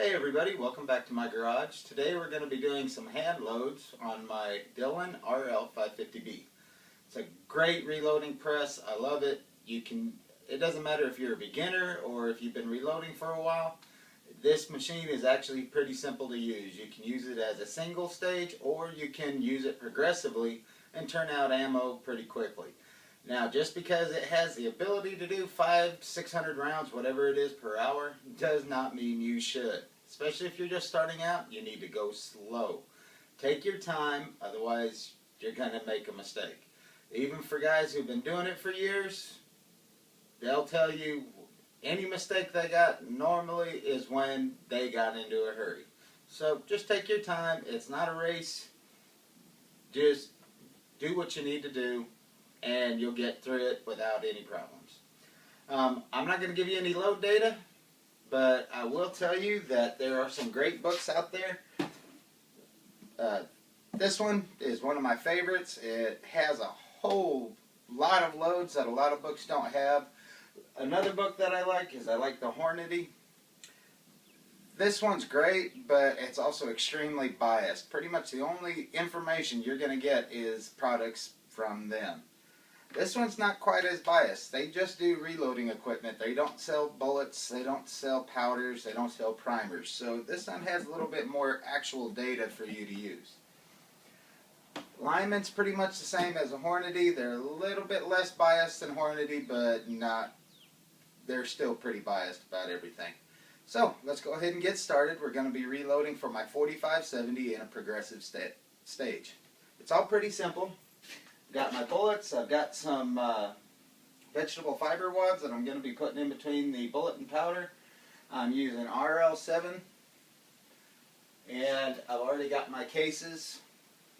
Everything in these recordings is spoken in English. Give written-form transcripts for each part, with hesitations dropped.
Hey everybody, welcome back to my garage. Today we're going to be doing some hand loads on my Dillon RL 550B. It's a great reloading press. I love it. It doesn't matter if you're a beginner or if you've been reloading for a while. This machine is actually pretty simple to use. You can use it as a single stage or you can use it progressively and turn out ammo pretty quickly. Now, just because it has the ability to do 500-600 rounds, whatever it is per hour, does not mean you should. Especially if you're just starting out, you need to go slow. Take your time, otherwise you're going to make a mistake. Even for guys who've been doing it for years, they'll tell you any mistake they got normally is when they got into a hurry. So just take your time. It's not a race. Just do what you need to do, and you'll get through it without any problems. I'm not going to give you any load data, but I will tell you that there are some great books out there. This one is one of my favorites. It has a whole lot of loads that a lot of books don't have. Another book that I like the Hornady. This one's great, but it's also extremely biased. Pretty much the only information you're going to get is products from them. This one's not quite as biased. They just do reloading equipment. They don't sell bullets, they don't sell powders, they don't sell primers. So this one has a little bit more actual data for you to use. Lineman's pretty much the same as a Hornady. They're a little bit less biased than Hornady, but they're still pretty biased about everything. So let's go ahead and get started. We're going to be reloading for my 4570 in a progressive stage. It's all pretty simple. Got my bullets. I've got some vegetable fiber wads that I'm going to be putting in between the bullet and powder. I'm using RL7, and I've already got my cases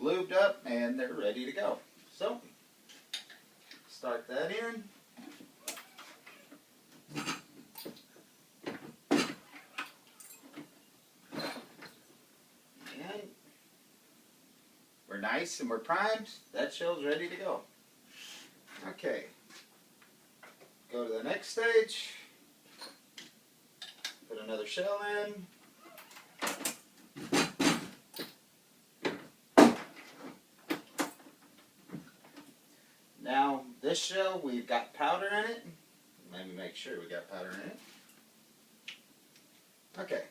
lubed up and they're ready to go. So start that in. We're nice and we're primed. That shell's ready to go. Okay. Go to the next stage. Put another shell in. Now, this shell, we've got powder in it. Let me make sure we got powder in it. Okay.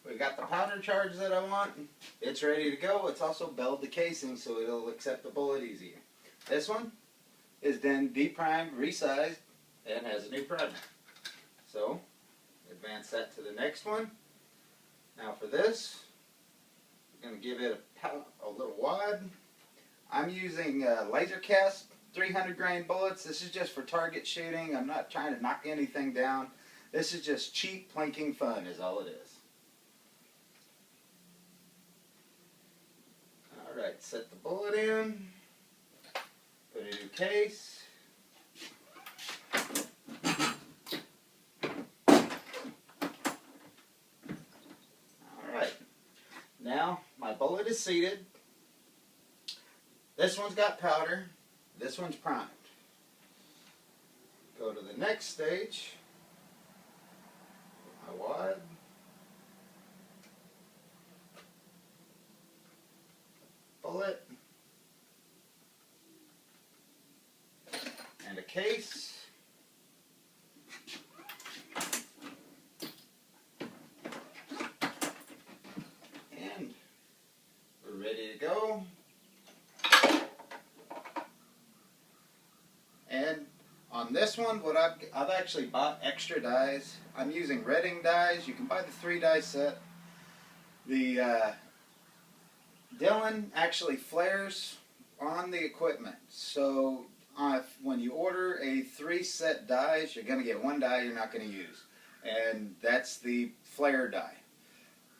We got the powder charge that I want. It's ready to go. It's also belled the casing so it'll accept the bullet easier. This one is then deprimed, resized, and has a new primer. So, advance that to the next one. Now for this, we're going to give it a little wad. I'm using laser cast 300 grain bullets. This is just for target shooting. I'm not trying to knock anything down. This is just cheap plinking fun is all it is. Alright, set the bullet in, put a new case. Alright, now my bullet is seated. This one's got powder, this one's primed. Go to the next stage, my wad. Bullet and a case. And we're ready to go. And on this one, I've actually bought extra dies. I'm using Redding dies. You can buy the 3-die set. The Dillon actually flares on the equipment, so when you order a 3-set dies, you're going to get 1 die you're not going to use, and that's the flare die.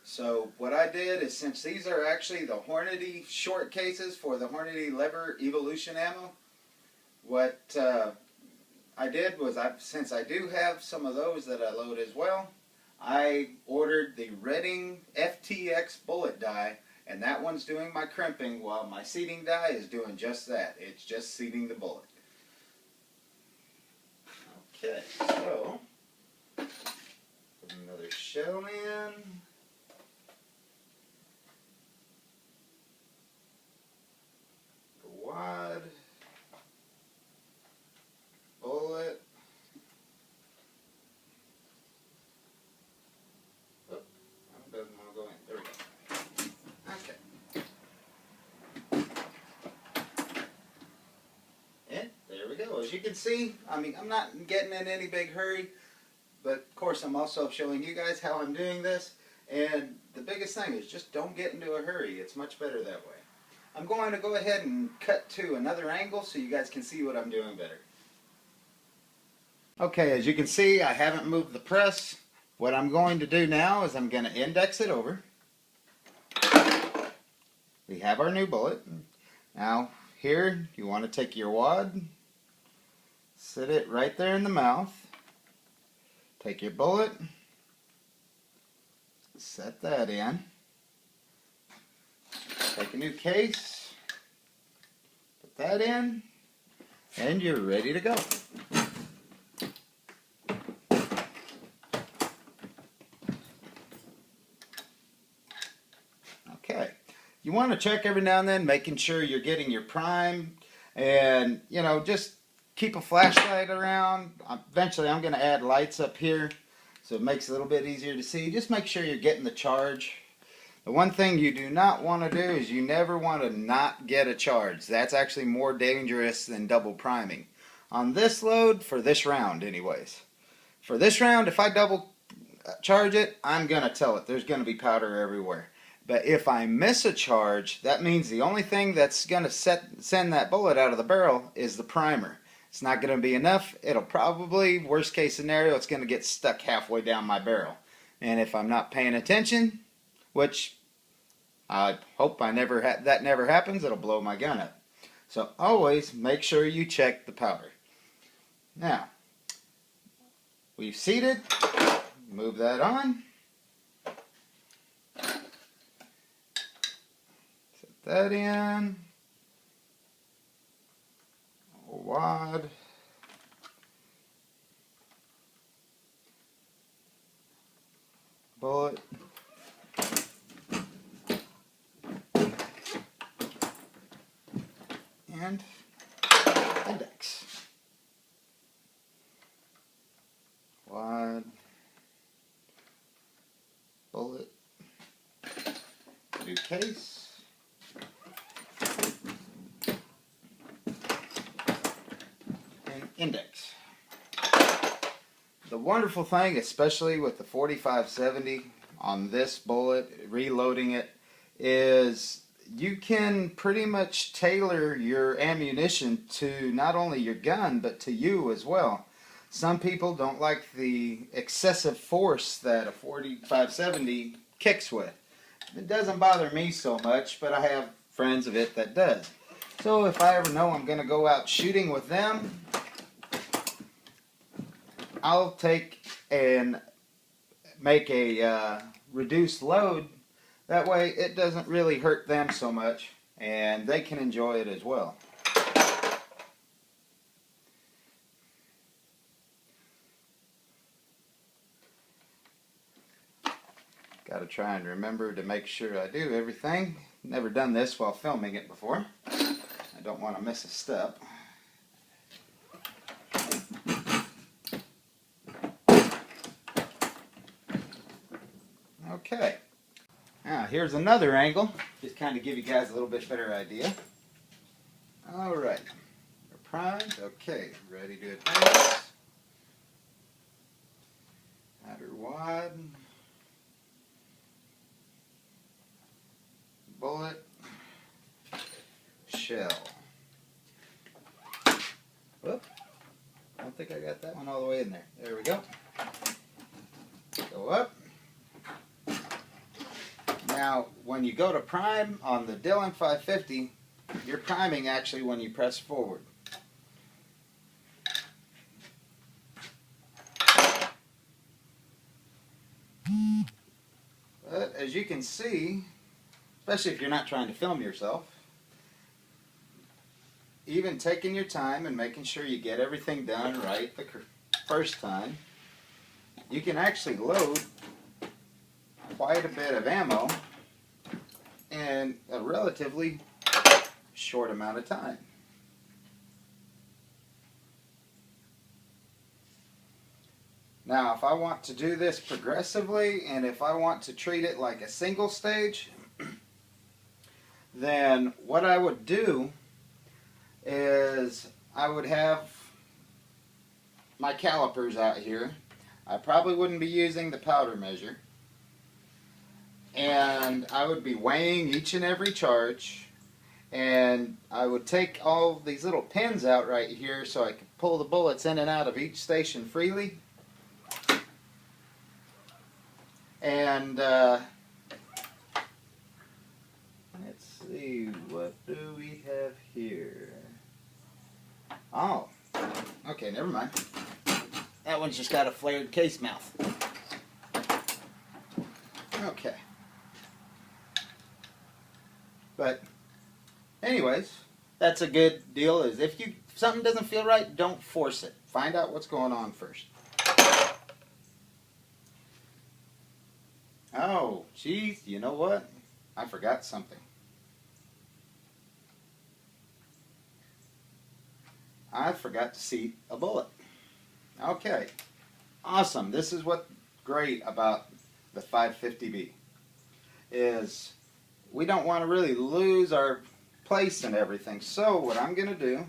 So what I did is, since these are actually the Hornady short cases for the Hornady lever evolution ammo, what I did was, since I do have some of those that I load as well, I ordered the Redding FTX bullet die. And that one's doing my crimping while my seating die is doing just that. It's just seating the bullet. Okay, so put another shell in. can see, I mean, I'm not getting in any big hurry, but of course I'm also showing you guys how I'm doing this. And the biggest thing is just don't get into a hurry. It's much better that way. I'm going to go ahead and cut to another angle so you guys can see what I'm doing better. Okay, as you can see, I haven't moved the press. What I'm going to do now is I'm going to index it over. We have our new bullet. Now here you want to take your wad, sit it right there in the mouth, take your bullet, set that in, take a new case, put that in, and you're ready to go. Okay, you want to check every now and then, making sure you're getting your prime, and you know, just keep a flashlight around. Eventually I'm going to add lights up here so it makes it a little bit easier to see. Just make sure you're getting the charge. The one thing you do not want to do is you never want to not get a charge. That's actually more dangerous than double priming. On this load, for this round anyways. For this round, if I double charge it, I'm going to tell it. There's going to be powder everywhere. But if I miss a charge, that means the only thing that's going to send that bullet out of the barrel is the primer. It's not going to be enough. It'll probably, worst case scenario, it's going to get stuck halfway down my barrel. And if I'm not paying attention, which I hope that never happens, it'll blow my gun up. So always make sure you check the powder. Now, we've seated. Move that on. That in, a wad, bullet, and index, wad, bullet, new case. Index. The wonderful thing, especially with the 4570 on this bullet, reloading it, is you can pretty much tailor your ammunition to not only your gun, but to you as well. Some people don't like the excessive force that a 4570 kicks with. It doesn't bother me so much, but I have friends of it that does. So if I ever know I'm going to go out shooting with them, I'll take and make a reduced load. That way it doesn't really hurt them so much and they can enjoy it as well. Got to try and remember to make sure I do everything. Never done this while filming it before. I don't want to miss a step. Okay, now here's another angle, just kind of give you guys a little bit better idea. Alright, we're primed, okay, ready to advance. Outer wad, bullet, shell. Whoop, I don't think I got that one all the way in there. There we go. Go up. Now, when you go to prime on the Dillon 550, you're priming actually when you press forward. But as you can see, especially if you're not trying to film yourself, even taking your time and making sure you get everything done right the first time, you can actually load quite a bit of ammo in a relatively short amount of time. Now, if I want to do this progressively and if I want to treat it like a single stage, then what I would do is I would have my calipers out here, I probably wouldn't be using the powder measure. And I would be weighing each and every charge. And I would take all these little pins out right here so I could pull the bullets in and out of each station freely. And let's see, what do we have here? Oh, okay, never mind. That one's just got a flared case mouth. Okay. But anyways, that's a good deal. Is if something doesn't feel right, don't force it. Find out what's going on first. Oh, geez, you know what? I forgot something. I forgot to seat a bullet. Okay, awesome. This is what's great about the 550B is we don't want to really lose our place and everything. So what I'm going to do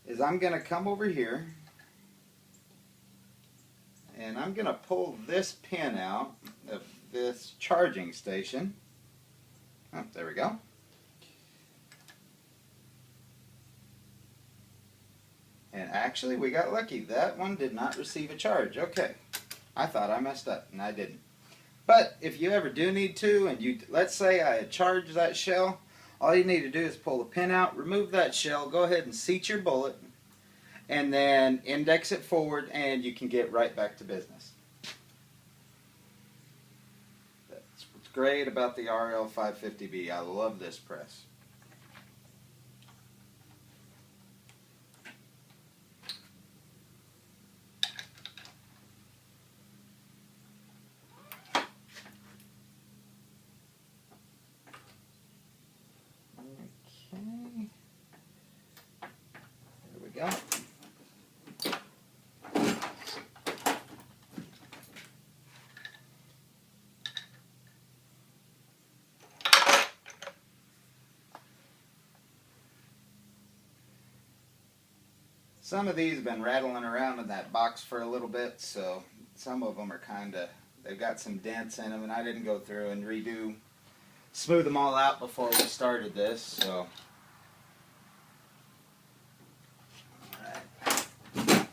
is I'm going to come over here and I'm going to pull this pin out of this charging station. Oh, there we go. And actually we got lucky. That one did not receive a charge. Okay. I thought I messed up and I didn't. But if you ever do need to, and let's say I had charged that shell, all you need to do is pull the pin out, remove that shell, go ahead and seat your bullet, and then index it forward, and you can get right back to business. That's what's great about the RL 550B. I love this press. Okay. There we go. Some of these have been rattling around in that box for a little bit, so some of them are they've got some dents in them, and I didn't go through and smooth them all out before we started this, so. Alright.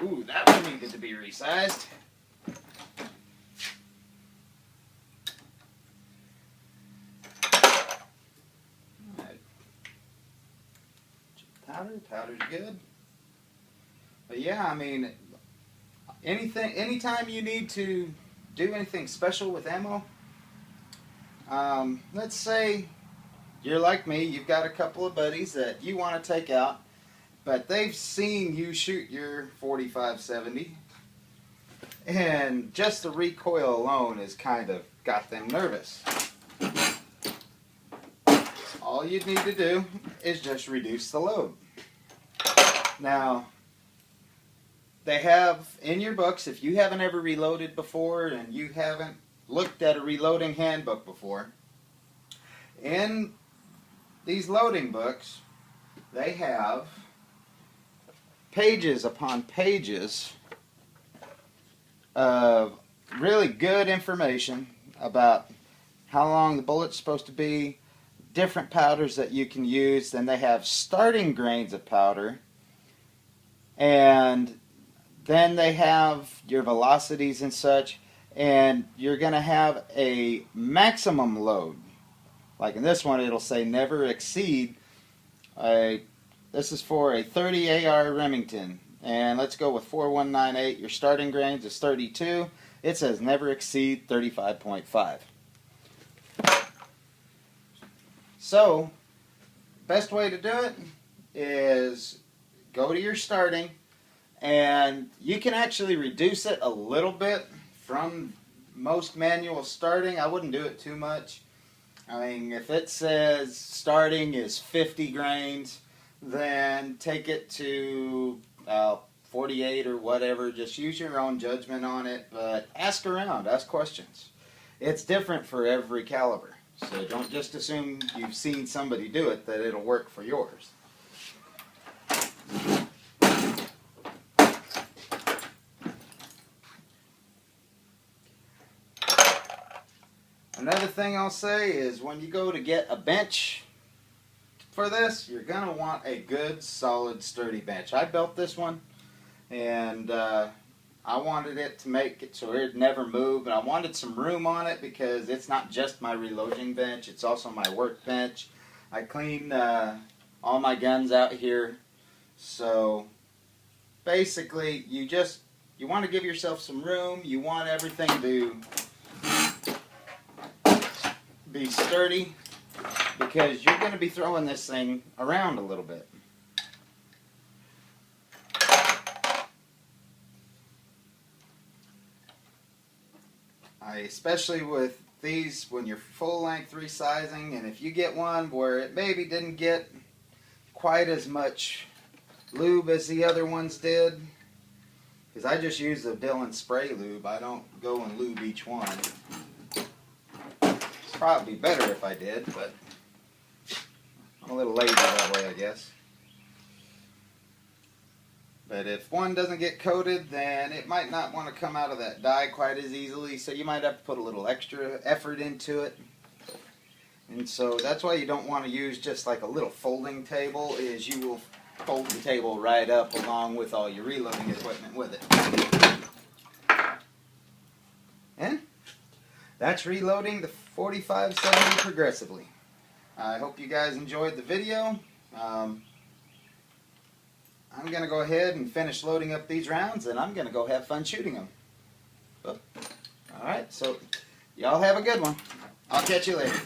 Ooh, that one needed to be resized. Powder's good. But yeah, I mean, anytime you need to do anything special with ammo, let's say you're like me, you've got a couple of buddies that you want to take out, but they've seen you shoot your 45-70, and just the recoil alone has kind of got them nervous. All you need to do is just reduce the load. Now, they have in your books, if you haven't ever reloaded before and you haven't looked at a reloading handbook before, in these loading books, they have pages upon pages of really good information about how long the bullet's supposed to be, different powders that you can use. Then they have starting grains of powder, and then they have your velocities and such, and you're going to have a maximum load. Like in this one, it'll say never exceed. This is for a 30 AR Remington, and let's go with 4198. Your starting grains is 32. It says never exceed 35.5. So, best way to do it is go to your starting, and you can actually reduce it a little bit from most manual starting. I wouldn't do it too much. I mean, if it says starting is 50 grains, then take it to 48 or whatever. Just use your own judgment on it, but ask around, ask questions. It's different for every caliber, so don't just assume you've seen somebody do it that it'll work for yours. Another thing I'll say is when you go to get a bench for this, you're going to want a good, solid, sturdy bench. I built this one, and I wanted it to make it so it'd never move, and I wanted some room on it because it's not just my reloading bench, it's also my work bench. I clean all my guns out here, so basically you want to give yourself some room. You want everything to be sturdy because you're going to be throwing this thing around a little bit. Especially with these, when you're full length resizing, and if you get one where it maybe didn't get quite as much lube as the other ones did, because I just use the Dillon spray lube, I don't go and lube each one. It's probably better if I did, but I'm a little lazy that way, I guess. But if one doesn't get coated, then it might not want to come out of that die quite as easily, so you might have to put a little extra effort into it. And so that's why you don't want to use just like a little folding table, is you will fold the table right up along with all your reloading equipment with it. And that's reloading the 4570 progressively. I hope you guys enjoyed the video. I'm going to go ahead and finish loading up these rounds, and I'm going to go have fun shooting them. Alright, so y'all have a good one. I'll catch you later.